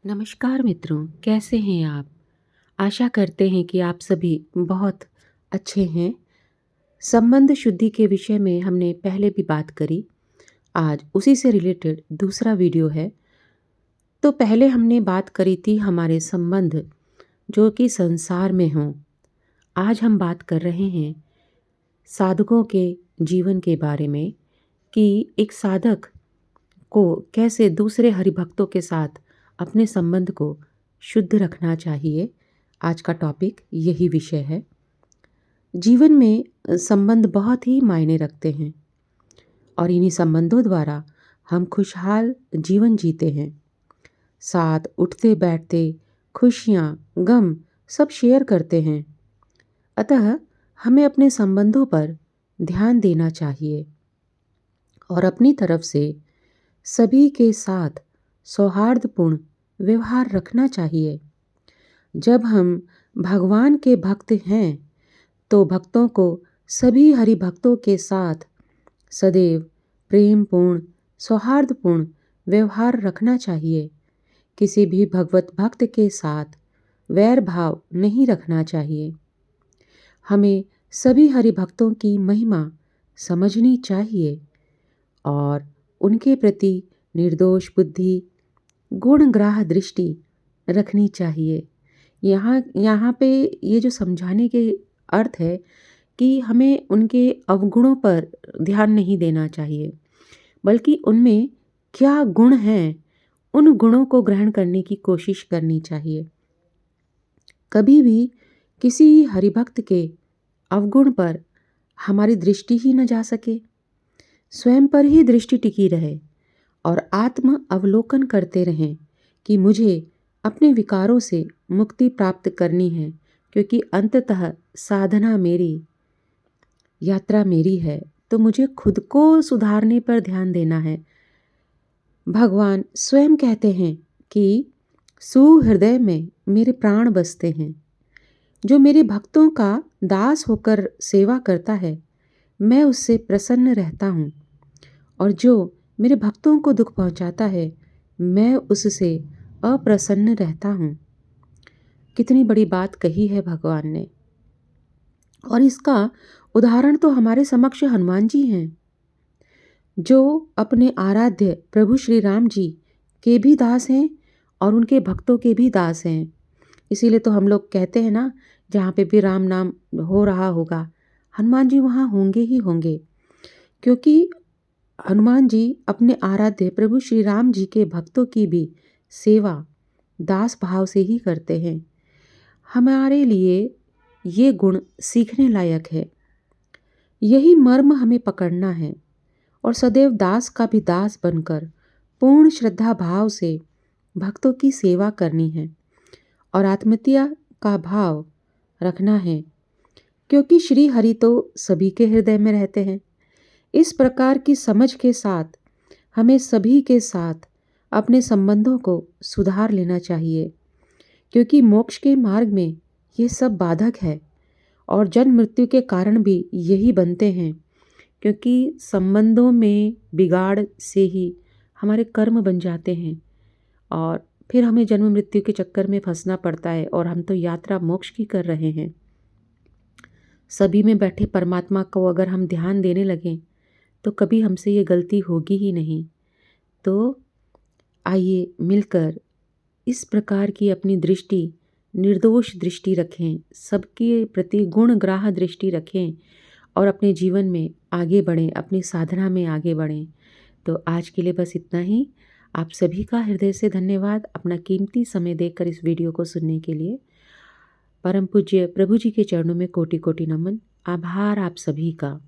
नमस्कार मित्रों, कैसे हैं आप? आशा करते हैं कि आप सभी बहुत अच्छे हैं। संबंध शुद्धि के विषय में हमने पहले भी बात करी। आज उसी से रिलेटेड दूसरा वीडियो है। तो पहले हमने बात करी थी हमारे संबंध जो कि संसार में हों। आज हम बात कर रहे हैं साधकों के जीवन के बारे में कि एक साधक को कैसे दूसरे हरिभक्तों के साथ अपने संबंध को शुद्ध रखना चाहिए। आज का टॉपिक यही विषय है। जीवन में संबंध बहुत ही मायने रखते हैं और इन्हीं संबंधों द्वारा हम खुशहाल जीवन जीते हैं। साथ उठते बैठते खुशियाँ गम सब शेयर करते हैं। अतः हमें अपने संबंधों पर ध्यान देना चाहिए और अपनी तरफ से सभी के साथ सौहार्दपूर्ण व्यवहार रखना चाहिए। जब हम भगवान के भक्त हैं तो भक्तों को सभी हरि भक्तों के साथ सदैव प्रेमपूर्ण सौहार्दपूर्ण व्यवहार रखना चाहिए। किसी भी भगवत भक्त के साथ वैर भाव नहीं रखना चाहिए। हमें सभी हरि भक्तों की महिमा समझनी चाहिए और उनके प्रति निर्दोष बुद्धि गुणग्राह दृष्टि रखनी चाहिए। यहाँ पे ये जो समझाने के अर्थ है कि हमें उनके अवगुणों पर ध्यान नहीं देना चाहिए, बल्कि उनमें क्या गुण हैं उन गुणों को ग्रहण करने की कोशिश करनी चाहिए। कभी भी किसी हरिभक्त के अवगुण पर हमारी दृष्टि ही न जा सके। स्वयं पर ही दृष्टि टिकी रहे और आत्म अवलोकन करते रहें कि मुझे अपने विकारों से मुक्ति प्राप्त करनी है, क्योंकि अंततः साधना मेरी यात्रा मेरी है। तो मुझे खुद को सुधारने पर ध्यान देना है। भगवान स्वयं कहते हैं कि सुहृदय में मेरे प्राण बसते हैं। जो मेरे भक्तों का दास होकर सेवा करता है मैं उससे प्रसन्न रहता हूँ, और जो मेरे भक्तों को दुख पहुँचाता है मैं उससे अप्रसन्न रहता हूँ। कितनी बड़ी बात कही है भगवान ने। और इसका उदाहरण तो हमारे समक्ष हनुमान जी हैं, जो अपने आराध्य प्रभु श्री राम जी के भी दास हैं और उनके भक्तों के भी दास हैं। इसीलिए तो हम लोग कहते हैं ना, जहाँ पे भी राम नाम हो रहा होगा हनुमान जी वहाँ होंगे ही होंगे, क्योंकि हनुमान जी अपने आराध्य प्रभु श्री राम जी के भक्तों की भी सेवा दास भाव से ही करते हैं। हमारे लिए ये गुण सीखने लायक है। यही मर्म हमें पकड़ना है और सदैव दास का भी दास बनकर पूर्ण श्रद्धा भाव से भक्तों की सेवा करनी है और आत्मीयता का भाव रखना है, क्योंकि श्री हरि तो सभी के हृदय में रहते हैं। इस प्रकार की समझ के साथ हमें सभी के साथ अपने संबंधों को सुधार लेना चाहिए, क्योंकि मोक्ष के मार्ग में ये सब बाधक है और जन्म मृत्यु के कारण भी यही बनते हैं, क्योंकि संबंधों में बिगाड़ से ही हमारे कर्म बन जाते हैं और फिर हमें जन्म मृत्यु के चक्कर में फंसना पड़ता है। और हम तो यात्रा मोक्ष की कर रहे हैं। सभी में बैठे परमात्मा को अगर हम ध्यान देने लगें तो कभी हमसे ये गलती होगी ही नहीं। तो आइए मिलकर इस प्रकार की अपनी दृष्टि निर्दोष दृष्टि रखें, सबके प्रति गुणग्राह दृष्टि रखें और अपने जीवन में आगे बढ़ें, अपनी साधना में आगे बढ़ें। तो आज के लिए बस इतना ही। आप सभी का हृदय से धन्यवाद अपना कीमती समय देकर इस वीडियो को सुनने के लिए। परम पूज्य प्रभु जी के चरणों में कोटि कोटि नमन। आभार आप सभी का।